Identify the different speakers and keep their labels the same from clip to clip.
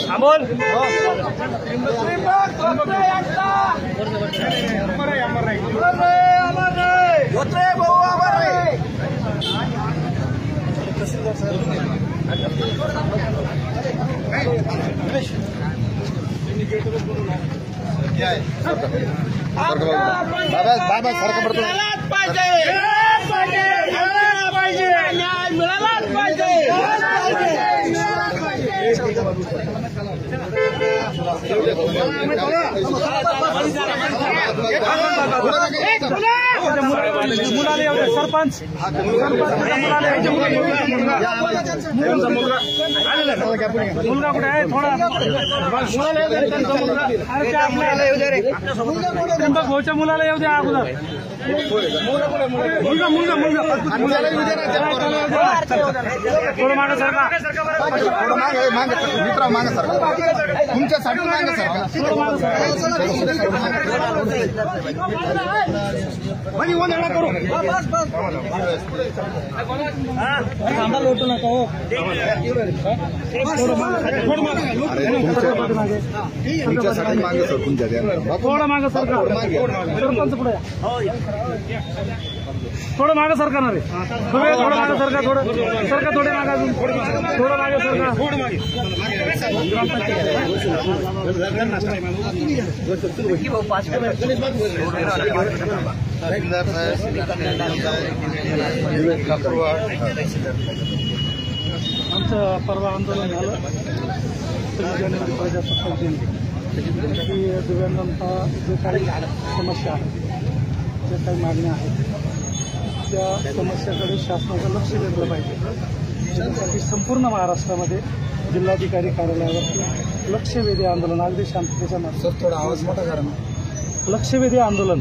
Speaker 1: अमोल
Speaker 2: बाबा सारखं पडतो
Speaker 1: सरपंच मुलगा कुठे आहे थोडा त्र्यंबक भाऊच्या मुलाला येऊ द्या अगोदर थोडं मागे सरका
Speaker 2: मित्र मागे सरका तुमच्यासाठी मागे सरका
Speaker 1: लोटू नका हो
Speaker 2: तुमच्यासाठी मागे सरकून द्या
Speaker 1: थोडं मागे सरका सरपंच पुढे थोडं मागे सरका ना रे थोडं मागे सरका थोडं सरका थोडे मागे अजून थोडं मागे सरका आमचं परवा आंदोलन झालं 6 जानेवारी प्रजासत्ताक दिन की दिव्यांगांचा जे काही समस्या आहेत ज्या काही मागण्या आहेत त्या समस्याकडे शासनाचं लक्ष दिलं पाहिजे। त्यासाठी संपूर्ण महाराष्ट्रामध्ये जिल्हाधिकारी कार्यालयावरती लक्षवेधी आंदोलन अगदी शांततेच्या मार्गाने थोडा आवाज मोठा करा लक्षवेधी आंदोलन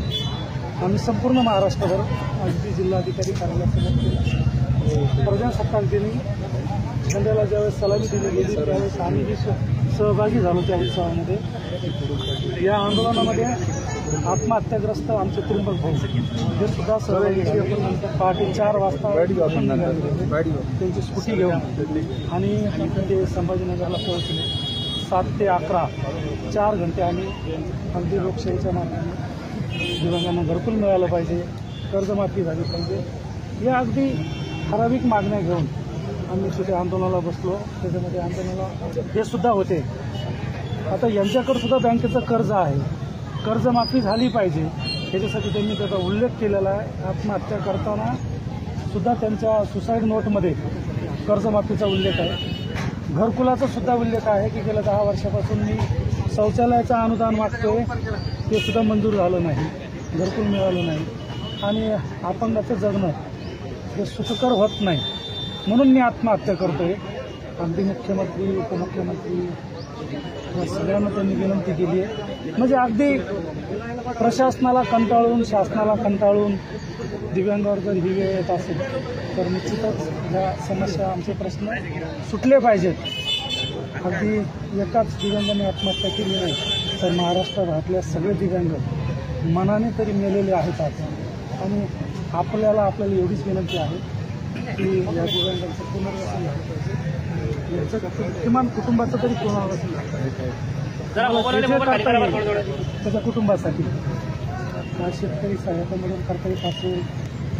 Speaker 1: आम्ही संपूर्ण महाराष्ट्रभर अगदी जिल्हाधिकारी कार्यालयासमोर केलं। प्रजासत्ताक दिनी झेंड्याला ज्यावेळेस सलामी दिली गेली त्यावेळेस आम्हीही सहभागी झालो त्या उत्सवामध्ये। या आंदोलनामध्ये आत्महत्याग्रस्त आमचे त्र्यंबक भाऊ हे सुद्धा सहभागी झाले। पहाटे 4 वाजता त्यांची स्कूटी घेऊन आणि ते संभाजीनगरला पोहोचले। 7 ते 11 4 घंटे आम्ही अगदी लोकशाहीच्या मार्गाने दिव्यांगांना घरकुल मिळालं पाहिजे, कर्जमाफी झाली पाहिजे, या अगदी ठराविक मागण्या घेऊन आम्ही तिथे आंदोलनाला बसलो। त्याच्यामध्ये आंदोलनाला हे सुद्धा होते आता यांच्याकडे सुद्धा बँकेचं कर्ज आहे, कर्जमाफी झाली पाहिजे याच्यासाठी त्यांनी त्याचा उल्लेख केलेला आहे। आत्महत्या करताना सुद्धा त्यांच्या सुसाईड नोटमध्ये कर्जमाफीचा उल्लेख आहे, घरकुलाचा सुद्धा उल्लेख आहे की गेल्या 10 वर्षापासून मी शौचालयाचं अनुदान मागतोय ते सुद्धा मंजूर झालं नाही, घरकुल मिळालं नाही आणि अपंगाचं जगणं हे सुखकर होत नाही म्हणून मी आत्महत्या करतोय। अगदी मुख्यमंत्री उपमुख्यमंत्री सगळ्यांना त्यांनी विनंती केली आहे। म्हणजे अगदी प्रशासनाला कंटाळून शासनाला कंटाळून दिव्यांगावर जर ही वेळ येत असेल तर निश्चितच या समस्या आमचे प्रश्न सुटले पाहिजेत। अगदी एकाच दिव्यांगाने आत्महत्या केली नाही तर महाराष्ट्रातल्या सगळे दिव्यांग मनाने तरी मेलेले आहेत आज आणि आपल्याला एवढीच विनंती आहे की या दिव्यांगांचं पुनर्वसन झालं पाहिजे, याचं किमान कुटुंबाचं तरी पुनर्वसन झालं पाहिजे त्याच्या कुटुंबासाठी। शेतकरी सहायता मदत करता येत असेल,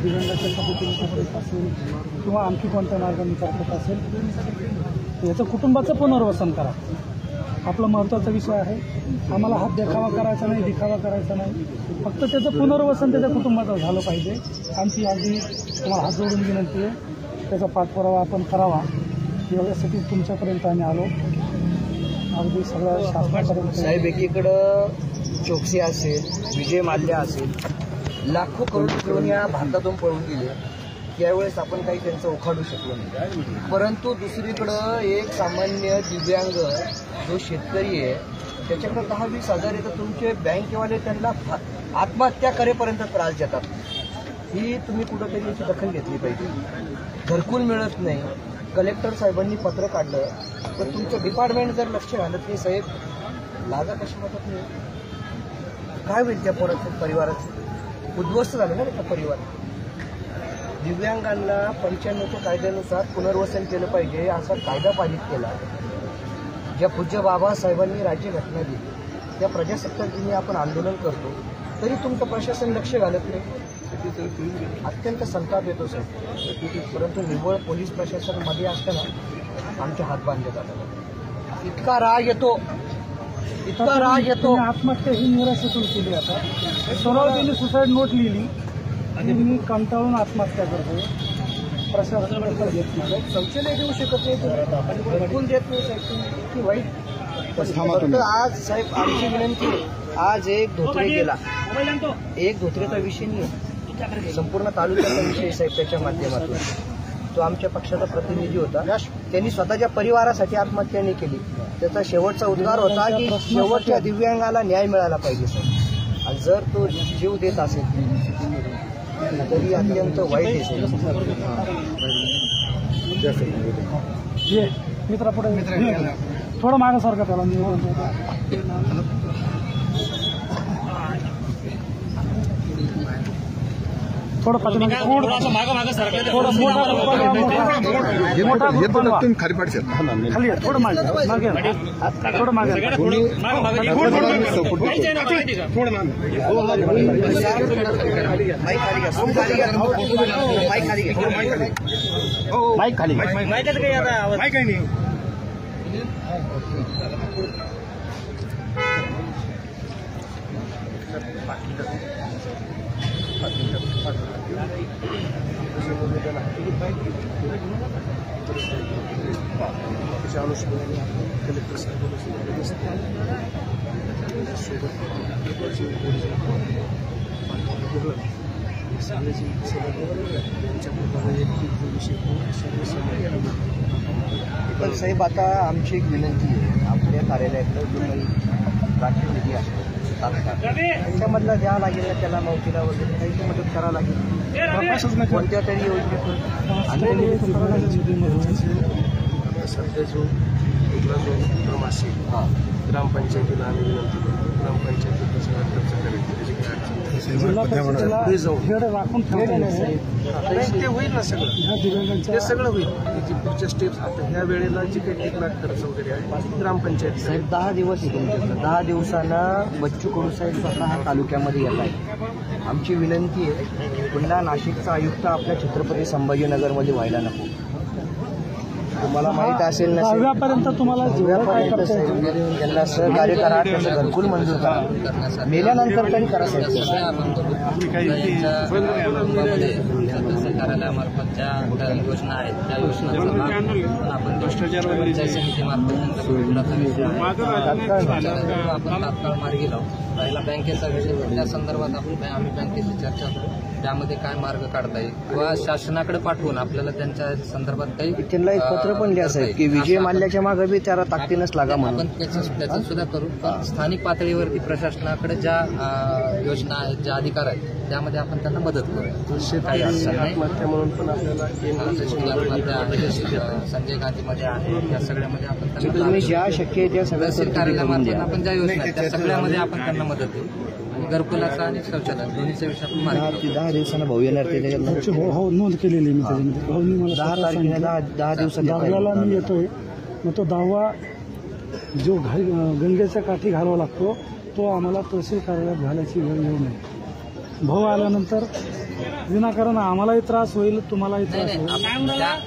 Speaker 1: दिव्यांगाच्या पद्धतीने करता येत असेल किंवा आणखी कोणत्या मार्गाने करता येत असेल याचं कुटुंबाचं पुनर्वसन करा। आपला महत्त्वाचा विषय आहे। आम्हाला हात देखावा करायचा नाही, दिखावा करायचा नाही, फक्त त्याचं पुनर्वसन त्याच्या कुटुंबाचं झालं पाहिजे। आमची अगदी तुम्हाला हात जोडून विनंती आहे त्याचा पाठपुरावा आपण करावा एवढ्यासाठी तुमच्यापर्यंत आम्ही आलो। अगदी सगळ्या शासनापर्यंत
Speaker 3: साहेब एकीकडं चोक्सी असेल, विजय माल्या असेल, लाखो करोड घेऊन या भारतातून पळून गेले, त्यावेळेस आपण काही त्यांचं उखाडू शकलो नाही। परंतु दुसरीकडं एक सामान्य दिव्यांग जो शेतकरी आहे त्याच्याकडे 10-20 हजार येतं, तुमचे बँकेवाले त्यांना आत्महत्या करेपर्यंत त्रास देतात। ही तुम्ही कुठंतरी याची दखल घेतली पाहिजे। घरकुल मिळत नाही, कलेक्टर साहेबांनी पत्र काढलं तर तुमचं डिपार्टमेंट जर लक्ष घालत नाही साहेब लाजा कशी वाटत नाही? काय होईल त्या पोराचं परिवाराचं? उद्ध्वस्त झालं ना त्या परिवार. दिव्यांगांना 95च्या कायद्यानुसार पुनर्वसन केलं पाहिजे असा कायदा पारित केला. ज्या पूज्य बाबासाहेबांनी राज्यघटना दिली त्या प्रजासत्ताक दिनी आपण आंदोलन करतो तरी तुमचं प्रशासन लक्ष घालत नाही. अत्यंत संताप येतो साहेब. परंतु निव्वळ पोलीस प्रशासनामध्ये असताना आमचे हात बांधले जातात. इतका राग येतो, इतका राग येतो.
Speaker 1: आत्महत्या ही निराशेतून केली. आता स्वतः त्यांनी सुसाईड नोट लिहिली आणि मी कंटाळून आत्महत्या करतोय. प्रशासनाला घेत नाही,
Speaker 3: शौचालय देऊ शकत नाही, बिलकुल देत नाही साहेब. की वाईट. फक्त आज साहेब आमची विनंती आहे, आज एक धोत्रे गेला, एक धोत्रेचा विषय नाही, संपूर्ण तालुक्याचा विषय साहेब. त्याच्या माध्यमातून तो आमच्या पक्षाचा प्रतिनिधी होता. त्यांनी स्वतःच्या परिवारासाठी आत्महत्या नाही केली. त्याचा शेवटचा उद्गार होता की शेवटच्या दिव्यांगाला न्याय मिळाला पाहिजे साहेब. आणि जर तो जीव देत असेल तरी अत्यंत वाईट आहे.
Speaker 1: मित्रा पुढे थोडं मागासारखं त्याला थोडं पाठीमागे
Speaker 2: तुम्ही खाली पाडशाल
Speaker 1: खाली थोडं मागे थोडं मागे
Speaker 3: माईक खाली
Speaker 1: कलेक्टर
Speaker 3: पण साहेब आता आमची एक विनंती आहे, आपल्या कार्यालयातलं जो काही राखीव निधी असतो त्याच्यामधला द्यावं लागेल ना त्याला, मावतीला वगैरे काही मदत करावं लागेल कोणत्या तरी योजनेतून.
Speaker 4: सध्या जो उपक्रम असेल ग्रामपंचायतीला आम्ही विनंती करतो, ग्रामपंचायतीला सगळा खर्च करेल, त्याची काय अडचण पुढे जाऊ ते होईल ना सगळं, ते सगळं होईल. त्याची पुढच्या स्टेप्स आता ह्या वेळेला जी काही 1 लाख खर्च वगैरे आहे ग्रामपंचायत
Speaker 3: साहेब 10 दिवस आहे तुमच्याकडे. 10 दिवसांना बच्चू कडू साहेब स्वतः तालुक्यामध्ये येत आहे. आमची विनंती आहे पुन्हा नाशिकचा आयुक्त आपल्या छत्रपती संभाजीनगरमध्ये व्हायला नको. तुम्हाला माहित असेल
Speaker 1: दहाव्यापर्यंत तुम्हाला
Speaker 3: त्यांना सहकार्य करा, त्याचं घरकुल मंजूर करा, मेल्यानंतर तरी करा साहेब.
Speaker 5: कार्यालयामार्फत ज्या योजना आहेत त्या योजनांचा आपण पंचायत समितीमार्फत आपण तात्काळ मार्गी लावू. राहिला बँकेचा विषय, त्या संदर्भात आम्ही बँकेची चर्चा करू, त्यामध्ये काय मार्ग काढता येईल किंवा शासनाकडे पाठवून आपल्याला त्यांच्या संदर्भात काही
Speaker 3: त्यांना एक पत्र पण द्या साहेब की विजय माल्ल्याच्या मागे बी त्याला ताकदीनच लागा म्हणून.
Speaker 5: आपण त्याचं सुद्धा करू. पण स्थानिक पातळीवरती प्रशासनाकडे ज्या योजना आहेत, ज्या अधिकार आहेत त्यामध्ये आपण त्यांना मदत करू. काही अडचण नाही.
Speaker 4: म्हणून पण आपल्याला
Speaker 5: संजय गांधीमध्ये आहे, या सगळ्यामध्ये आपण
Speaker 3: तुम्ही
Speaker 5: त्यांना
Speaker 3: ज्या शक्य आहे त्या
Speaker 5: तहसील
Speaker 3: सगळ्या
Speaker 5: कार्यालयामार्फत आपण ज्या योजना आहेत त्या सगळ्यामध्ये आपण त्यांना मदत देऊ. आणि घरकुलाचा आणि शौचालय दोन्हीचा विषय आपण मार्गी
Speaker 3: 10 दिवसांना भाऊ येणार ते त्याच्यात
Speaker 1: हो नोंद केलेली मी त्याच्यामध्ये. भाऊनी मला
Speaker 3: 10 तारखेला 10 दिवसात
Speaker 1: दहाव्याला मी येतोय. मग तो 10वा जो गंगेच्या काठी घालावा लागतो तो आम्हाला तहसील कार्यालयात घालायची वेळ येऊ नये. भाऊ आल्यानंतर विनाकारण आम्हालाही त्रास होईल, तुम्हालाही त्रास होईल.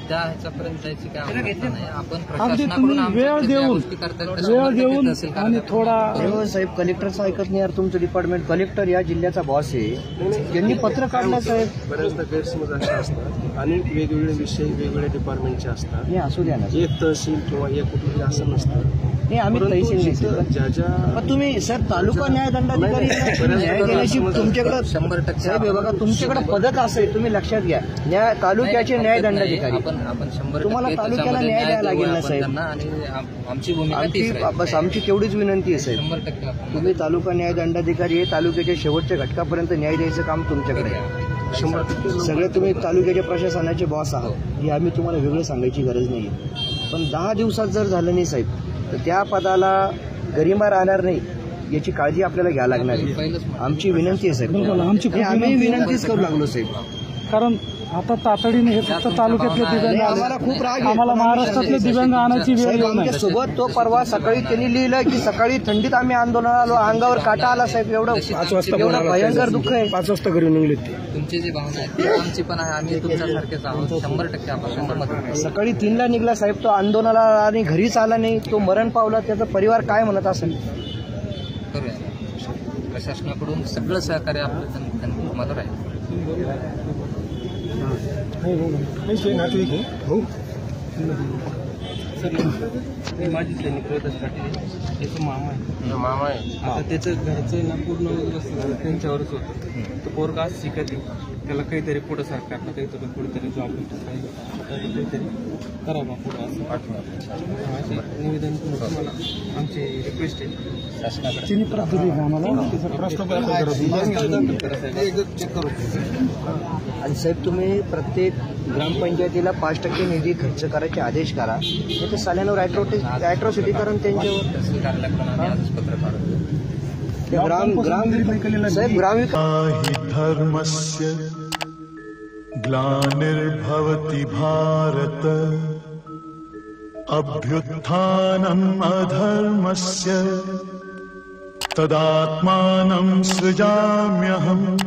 Speaker 5: त्या ह्याच्यापर्यंत जायची काय आवश्यकता नाही. आपण
Speaker 1: अगदी
Speaker 5: प्रशासनाकडून
Speaker 1: तुम्ही
Speaker 5: आमच्या
Speaker 1: वेळ
Speaker 5: ज्या
Speaker 1: देऊन
Speaker 5: गोष्टी करता येईल त्या 100% तहसील
Speaker 1: आणि
Speaker 5: कार्यालयात
Speaker 1: थोडा
Speaker 3: हो साहेब, कलेक्टरचं ऐकत नाही यार तुमचं डिपार्टमेंट. कलेक्टर या जिल्ह्याचा बॉस आहे, त्यांनी पत्र काढलं साहेब.
Speaker 4: बऱ्याचदा गैरसमज असे असतात आणि वेगवेगळे विषय वेगवेगळ्या डिपार्टमेंटचे असतात.
Speaker 3: नाही असू द्या ना.
Speaker 4: एक तहसील किंवा एक कुठले असं नसतं.
Speaker 3: नाही आम्ही तहसील नाही सर.
Speaker 4: ज्या ज्या
Speaker 3: पण तुम्ही सर तालुका न्यायदंडाधिकारी न्याय देण्याची तुमच्याकडे
Speaker 5: 100%
Speaker 3: साहेब हे बघा तुमच्याकडे पदक असेल, तुम्ही लक्षात घ्या. तालुक्याचे न्यायदंडाधिकारी
Speaker 5: आपण 100%
Speaker 3: तुम्हाला तालुक्याला
Speaker 5: त्याच्यामध्ये
Speaker 3: न्याय द्यायला लागेल
Speaker 5: देऊ
Speaker 3: ना
Speaker 5: आपण
Speaker 3: साहेब.
Speaker 5: त्यांना. आणि आमची भूमिका तीच राहील.
Speaker 3: बस आमची तेवढीच विनंती आहे साहेब.
Speaker 5: 100% आपण
Speaker 3: तुम्ही तालुका न्यायदंडाधिकारी आहे, तालुक्याच्या शेवटच्या घटकापर्यंत न्याय द्यायचं काम तुमच्याकडे आहे.
Speaker 4: 100%
Speaker 3: सगळे तुम्ही तालुक्याच्या प्रशासनाचे बॉस आहात, हे आम्ही तुम्हाला वेगळं सांगायची गरज नाही. पण 10 दिवसात जर झालं नाही साहेब तर त्या पदाला गरिमा राहणार नाही याची काळजी आपल्याला घ्यायला लागणार आहे. आमची विनंती आहे साहेब.
Speaker 1: बिलकुल, आमची खूप
Speaker 3: आम्ही
Speaker 1: विनंती आहे.
Speaker 3: विनंतीच करू लागलो साहेब.
Speaker 1: कारण आता तातडीने हे फक्त तालुक्यातले दिव्यांग
Speaker 3: आम्हाला
Speaker 1: आले.
Speaker 3: खूप राग आहे.
Speaker 1: आम्हाला महाराष्ट्रातले दिव्यांग आणायची वेळ
Speaker 3: साहेब,
Speaker 1: येऊ नये.
Speaker 3: आमच्या सोबत तो परवा सकाळी त्यांनी लिहिलं की सकाळी थंडीत आम्ही आंदोलनाला आलो, अंगावर काटा आला साहेब. एवढं भयंकर दुःख आहे.
Speaker 1: 5 वाजता घरी निघले ते.
Speaker 5: तुमची जी भावना आहे ती आमची पण आहे. आम्ही तुमच्यासारखेच आहोत. 100% आपण सहमत आहोत.
Speaker 3: सकाळी 3ला निघला साहेब तो आंदोलनाला आणि घरीच आला नाही, तो मरण पावला. त्याचा परिवार काय म्हणत असेल.
Speaker 5: करूया. प्रशासनाकडून सगळं सहकार्य आपलं मदत आहे.
Speaker 4: माझी सैनिक रोहिदास पाटील त्याचं मामा आहे. आता त्याचं घरचं ना पूर्ण त्यांच्यावरच होतं. तो पोरगा आज शिकत आहे. त्याला काहीतरी पुढं सरकारनं काहीतरी कुठेतरी जॉब काहीतरी करावा पुढं असं पाठवा असे निवेदन तुम्हाला आमची रिक्वेस्ट आहे.
Speaker 1: तिन्ही पद्धती आम्हाला
Speaker 4: चेक करू.
Speaker 3: आणि साहेब तुम्ही प्रत्येक ग्रामपंचायतीला 5% निधी खर्च करायचे आदेश करा. नाही तर साल्यानं ॲट्रॉसिटी करून त्यांच्यावर
Speaker 5: तहसील कार्यालयाकडून आम्ही आजच पत्र काढतो.
Speaker 3: साहेब ग्रामविकास
Speaker 6: हि धर्मस्य ग्लानिर्भवति भारत अभ्युत्थानम् अधर्मस्य तदात्मानं सृजाम्यहम्.